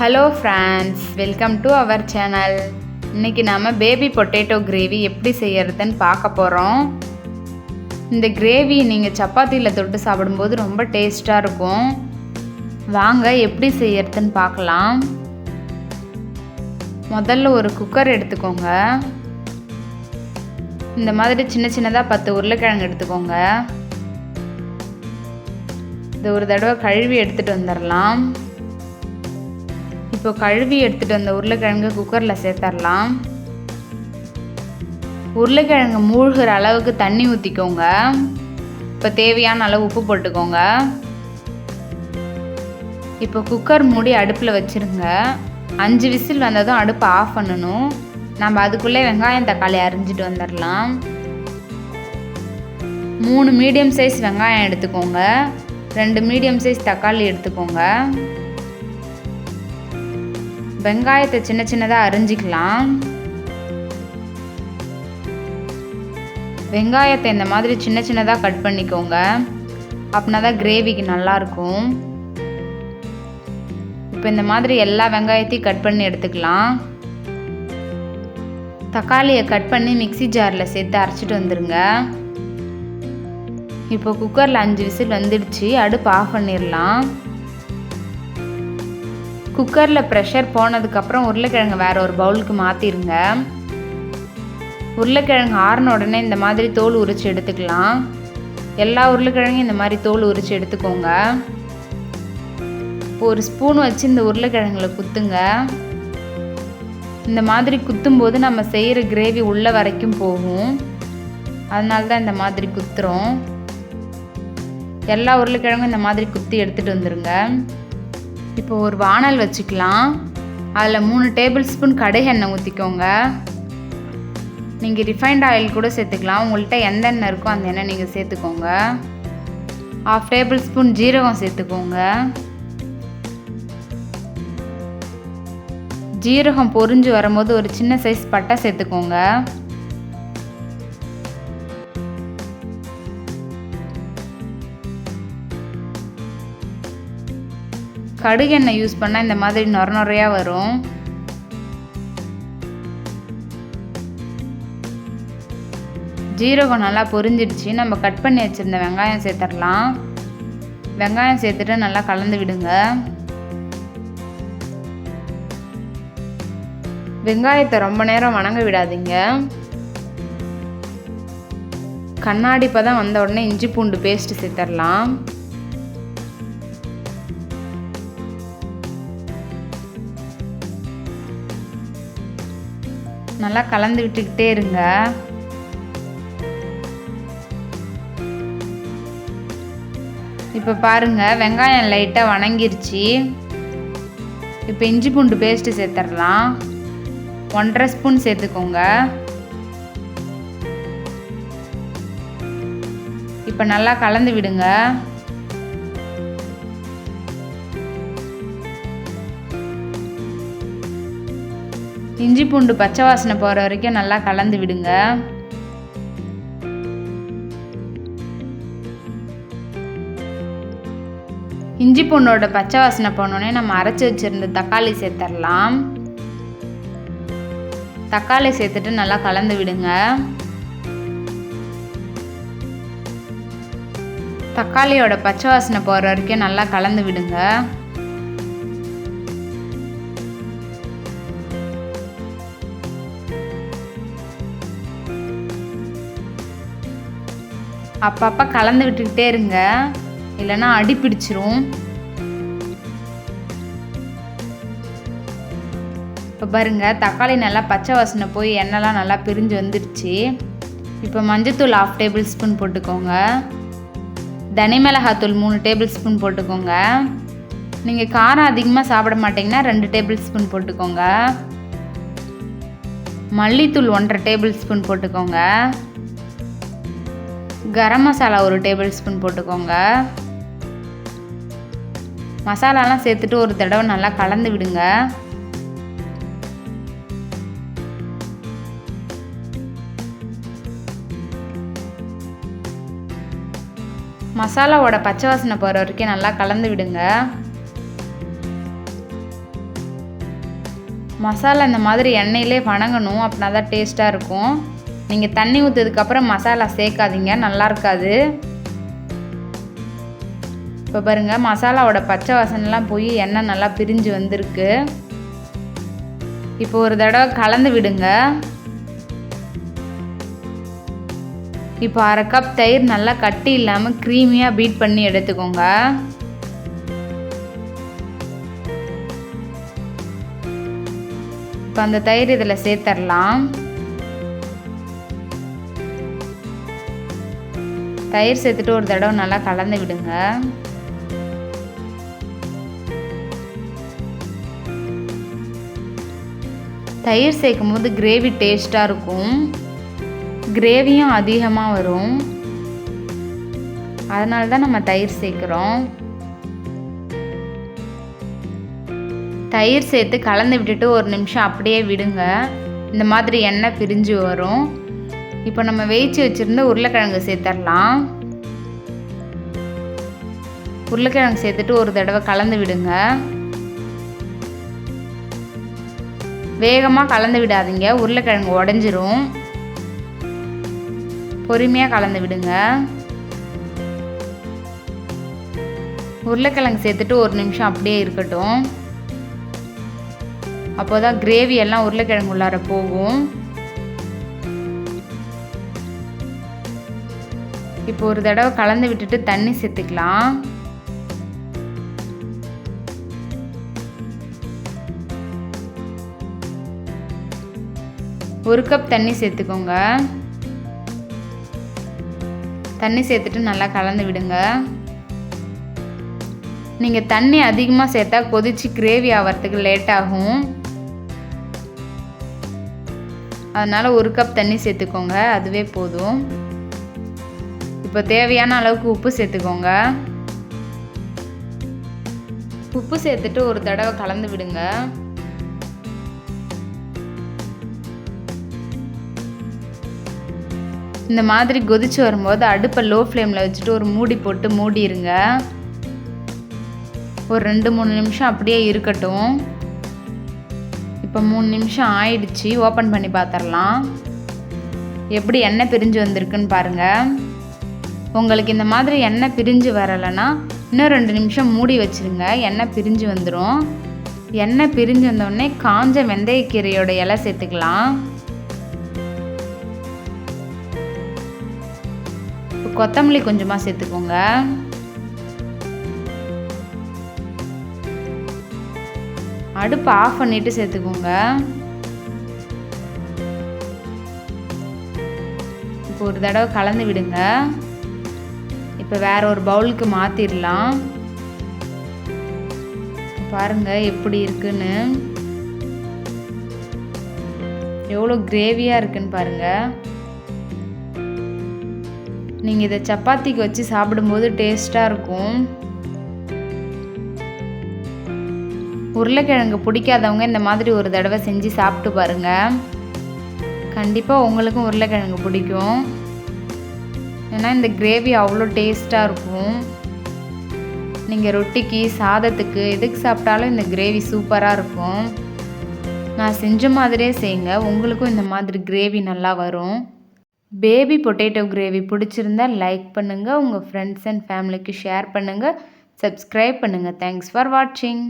Hello friends, welcome to our channel. இன்றைக்கி நாம் baby potato gravy எப்படி செய்யறதுன்னு பார்க்க போகிறோம். இந்த கிரேவி நீங்கள் சப்பாத்தியில் தொட்டு சாப்பிடும்போது ரொம்ப டேஸ்ட்டாக இருக்கும். வாங்க எப்படி செய்யறதுன்னு பார்க்கலாம். முதல்ல ஒரு குக்கர் எடுத்துக்கோங்க. இந்த மாதிரி சின்ன சின்னதாக 10 உருளைக்கிழங்கு எடுத்துக்கோங்க. இது ஒரு தடவை கழுவி எடுத்துகிட்டு வந்துடலாம். இப்போ கழுவி எடுத்துகிட்டு வந்த உருளைக்கிழங்கு குக்கரில் சேர்த்துடலாம். உருளைக்கிழங்கு மூழ்கிற அளவுக்கு தண்ணி ஊற்றிக்கோங்க. இப்போ தேவையான அளவு உப்பு போட்டுக்கோங்க. இப்போ குக்கர் மூடி அடுப்பில் வச்சுருங்க. 5 விசில் வந்ததும் அடுப்பை ஆஃப் பண்ணணும். நம்ம அதுக்குள்ளே வெங்காயம் தக்காளி அரிஞ்சிட்டு வந்துடலாம். 3 மீடியம் சைஸ் வெங்காயம் எடுத்துக்கோங்க. 2 மீடியம் சைஸ் தக்காளி எடுத்துக்கோங்க. வெங்காயத்தை சின்ன சின்னதாக அரிஞ்சிக்கலாம். வெங்காயத்தை இந்த மாதிரி சின்ன சின்னதாக கட் பண்ணிக்கோங்க. அப்படின்னா தான் கிரேவிக்கு நல்லாயிருக்கும். இப்போ இந்த மாதிரி எல்லா வெங்காயத்தையும் கட் பண்ணி எடுத்துக்கலாம். தக்காளியை கட் பண்ணி மிக்ஸி ஜாரில் சேர்த்து அரைச்சிட்டு வந்துடுங்க. இப்போ குக்கரில் 5 விசில் வந்துடுச்சு. அடுப்பு ஆஃப் பண்ணிடலாம். குக்கரில் ப்ரெஷர் போனதுக்கப்புறம் உருளைக்கிழங்கு வேறு ஒரு பவுலுக்கு மாற்றிடுங்க. உருளைக்கிழங்கு ஆறின உடனே இந்த மாதிரி தோல் உரித்து எடுத்துக்கலாம். எல்லா உருளைக்கிழங்கும் இந்த மாதிரி தோல் உரித்து எடுத்துக்கோங்க. இப்போ ஒரு ஸ்பூன் வச்சு இந்த உருளைக்கிழங்குல குத்துங்க. இந்த மாதிரி குத்தும்போது நம்ம செய்கிற கிரேவி உள்ள வரைக்கும் போகும். அதனால தான் இந்த மாதிரி குத்துறோம். எல்லா உருளைக்கிழங்கும் இந்த மாதிரி குத்தி எடுத்துகிட்டு வந்துடுங்க. இப்போ ஒரு வானல் வச்சுக்கலாம். அதில் 3 டேபிள் ஸ்பூன் கடுகு எண்ணெய் ஊற்றிக்கோங்க. நீங்கள் ரிஃபைண்ட் ஆயில் கூட சேர்த்துக்கலாம். உங்கள்கிட்ட எந்த எண்ணெய் இருக்கோ அந்த எண்ணெய் நீங்கள் சேர்த்துக்கோங்க. 1/2 டேபிள் ஸ்பூன் ஜீரகம் சேர்த்துக்கோங்க. ஜீரகம் பொரிஞ்சு வரும்போது ஒரு சின்ன சைஸ் பட்டை சேர்த்துக்கோங்க. கடுகு எண்ணெய் யூஸ் பண்ணால் இந்த மாதிரி நொறையாக வரும். ஜீரகம் நல்லா பொரிஞ்சிடுச்சு. நம்ம கட் பண்ணி வச்சுருந்த வெங்காயம் சேர்த்துடலாம். வெங்காயம் சேர்த்துட்டு நல்லா கலந்து விடுங்க. வெங்காயத்தை ரொம்ப நேரம் வணங்க விடாதீங்க. கண்ணாடி பதம் வந்த உடனே இஞ்சி பூண்டு பேஸ்ட் சேர்த்துடலாம். நல்லா கலந்து விட்டுக்கிட்டே இருங்க. இப்போ பாருங்கள், வெங்காயம் லைட்டாக வணங்கிருச்சு. இப்போ இஞ்சி பூண்டு பேஸ்ட்டு சேர்த்துடலாம். 1/2 ஸ்பூன் சேர்த்துக்கோங்க. இப்போ நல்லா கலந்து விடுங்க. இஞ்சி பூண்டு பச்சை வாசனை போகிற வரைக்கும் நல்லா கலந்து விடுங்க. இஞ்சி பூண்டோட பச்சை வாசனை போனோடனே நம்ம அரைச்சி வச்சுருந்த தக்காளி சேர்த்துடலாம். தக்காளி சேர்த்துட்டு நல்லா கலந்து விடுங்க. தக்காளியோட பச்சை வாசனை போகிற வரைக்கும் நல்லா கலந்து விடுங்க. அப்பப்போ கலந்து விட்டுக்கிட்டே இருங்க, இல்லைன்னா அடி பிடிச்சிரும். இப்போ பாருங்கள், தக்காளி நல்லா பச்சை வாசனை போய் எண்ணெய்லாம் நல்லா பிரிஞ்சு வந்துடுச்சு. இப்போ மஞ்சத்தூள் 1/2 டேபிள் ஸ்பூன் போட்டுக்கோங்க. தனி மிளகாத்தூள் 3 டேபிள் ஸ்பூன் போட்டுக்கோங்க. நீங்கள் காரம் அதிகமாக சாப்பிட மாட்டிங்கன்னா 2 டேபிள் ஸ்பூன் போட்டுக்கோங்க. மல்லித்தூள் 1/2 டேபிள் ஸ்பூன் போட்டுக்கோங்க. கரம் மசாலா 1 டேபிள் ஸ்பூன் போட்டுக்கோங்க. மசாலாலாம் சேர்த்துட்டு ஒரு தடவை நல்லா கலந்து விடுங்க. மசாலாவோட பச்சை வாசனை போகிற வரைக்கும் நல்லா கலந்து விடுங்க. மசாலா இந்த மாதிரி எண்ணெயிலே வணங்கணும், அப்படின்னா தான் டேஸ்ட்டாக இருக்கும். நீங்கள் தண்ணி ஊற்றுறதுக்கப்புறம் மசாலா சேர்க்காதீங்க, நல்லா இருக்காது. இப்போ பாருங்கள், மசாலாவோட பச்சை வாசனைலாம் போய் எண்ணெய் நல்லா பிரிஞ்சு வந்திருக்கு. இப்போ ஒரு தடவை கலந்து விடுங்க. இப்போ 1/2 கப் தயிர் நல்லா கட்டி இல்லாமல் க்ரீமியாக பீட் பண்ணி எடுத்துக்கோங்க. இப்போ அந்த தயிர் இதில் சேர்த்துடலாம். தயிர் சேர்த்துட்டு ஒரு தடவை நல்லா கலந்து விடுங்க. தயிர் சேர்க்கும் போது கிரேவி டேஸ்ட்டாக இருக்கும், கிரேவியும் அதிகமாக வரும். அதனால தான் நம்ம தயிர் சேர்க்குறோம். தயிர் சேர்த்து கலந்து விட்டுட்டு ஒரு நிமிஷம் அப்படியே விடுங்க. இந்த மாதிரி எண்ணெய் பிரிஞ்சு வரும். இப்போ நம்ம வேய்ச்சி வச்சுருந்த உருளைக்கிழங்கு சேர்த்துடலாம். உருளைக்கிழங்கு சேர்த்துட்டு ஒரு தடவை கலந்து விடுங்க. வேகமாக கலந்து விடாதீங்க, உருளைக்கிழங்கு உடஞ்சிரும். பொறுமையாக கலந்து விடுங்க. உருளைக்கிழங்கு சேர்த்துட்டு ஒரு நிமிஷம் அப்படியே இருக்கட்டும். அப்போ தான் கிரேவி எல்லாம் உருளைக்கிழங்கு உள்ளார போகும். இப்போ ஒரு தடவை கலந்து விட்டுட்டு தண்ணி சேர்த்துக்கலாம். ஒரு கப் தண்ணி சேர்த்துக்கோங்க. தண்ணி சேர்த்துட்டு நல்லா கலந்து விடுங்க. நீங்கள் தண்ணி அதிகமாக சேர்த்தா கொதிச்சு கிரேவி ஆகிறதுக்கு லேட் ஆகும். அதனால் ஒரு கப் தண்ணி சேர்த்துக்கோங்க, அதுவே போதும். இப்போ தேவையான அளவுக்கு உப்பு சேர்த்துக்கோங்க. உப்பு சேர்த்துட்டு ஒரு தடவை கலந்து விடுங்க. இந்த மாதிரி கொதிச்சு வரும்போது அடுப்பை லோ ஃப்ளேமில் வச்சுட்டு ஒரு மூடி போட்டு மூடிடுங்க. ஒரு 2-3 நிமிஷம் அப்படியே இருக்கட்டும். இப்போ 3 நிமிஷம் ஆயிடுச்சு. ஓப்பன் பண்ணி பார்த்துடலாம். எப்படி எண்ணெய் பிரிஞ்சு வந்திருக்குன்னு பாருங்கள். உங்களுக்கு இந்த மாதிரி எண்ணெய் பிரிஞ்சு வரலைன்னா இன்னும் 2 நிமிஷம் மூடி வச்சுருங்க, எண்ணெய் பிரிஞ்சு வந்துடும். எண்ணெய் பிரிஞ்சு வந்தோடனே காஞ்ச வெந்தயக்கீரையோட இலை சேர்த்துக்கலாம். கொத்தமல்லி கொஞ்சமாக சேர்த்துக்கோங்க. அடுப்பு ஆஃப் பண்ணிட்டு சேர்த்துக்கோங்க. இப்போ ஒரு தடவை கலந்து விடுங்க. இப்போ வேற ஒரு பவுலுக்கு மாற்றிடலாம். பாருங்கள் எப்படி இருக்குன்னு, எவ்வளோ கிரேவியாக இருக்குன்னு பாருங்கள். நீங்கள் இதை சப்பாத்திக்கு வச்சு சாப்பிடும்போது டேஸ்ட்டாக இருக்கும். உருளைக்கிழங்கு பிடிக்காதவங்க இந்த மாதிரி ஒரு தடவை செஞ்சு சாப்பிட்டு பாருங்கள். கண்டிப்பாக உங்களுக்கும் உருளைக்கிழங்கு பிடிக்கும். ஏன்னா இந்த கிரேவி அவ்வளோ டேஸ்ட்டாக இருக்கும். நீங்கள் ரொட்டிக்கு, சாதத்துக்கு எதுக்கு சாப்பிட்டாலும் இந்த கிரேவி சூப்பராக இருக்கும். நான் செஞ்ச மாதிரியே செய்யுங்க, உங்களுக்கும் இந்த மாதிரி கிரேவி நல்லா வரும். பேபி பொட்டேட்டோ கிரேவி பிடிச்சிருந்தா லைக் பண்ணுங்கள், உங்கள் ஃப்ரெண்ட்ஸ் அண்ட் ஃபேமிலிக்கு ஷேர் பண்ணுங்கள், சப்ஸ்கிரைப் பண்ணுங்கள். தேங்க்ஸ் ஃபார் வாட்சிங்.